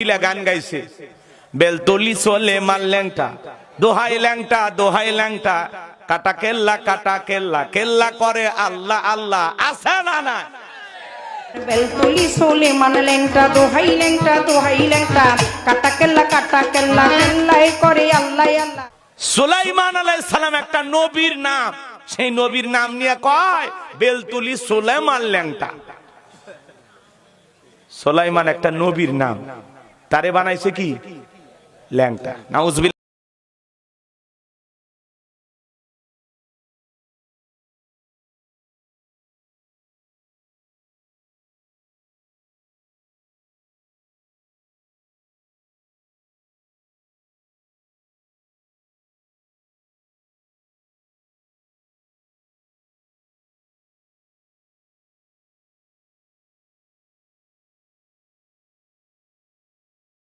গান গাইছে, বেলতলি সোলেমান ল্যাংটা, দোহাই ল্যাংটা দোহাই ল্যাংটা, কাটা কেল্লা কেল্লা করে আল্লাহ আল্লাহ, আছে না না? বেলতলি সোলেমান ল্যাংটা, দোহাই ল্যাংটা, কাটা কেল্লা কেল্লাই করে আল্লাহ আল্লাহ। সুলাইমান আলাইহিস সালাম একটা নবীর নাম, সেই নবীর নাম নিয়ে কয় বেলতলি সোলেমান ল্যাংটা। সুলাইমান একটা নবীর নাম, তারে বানাইছে কি ল্যাংটা। নাউজুবিল্লাহ।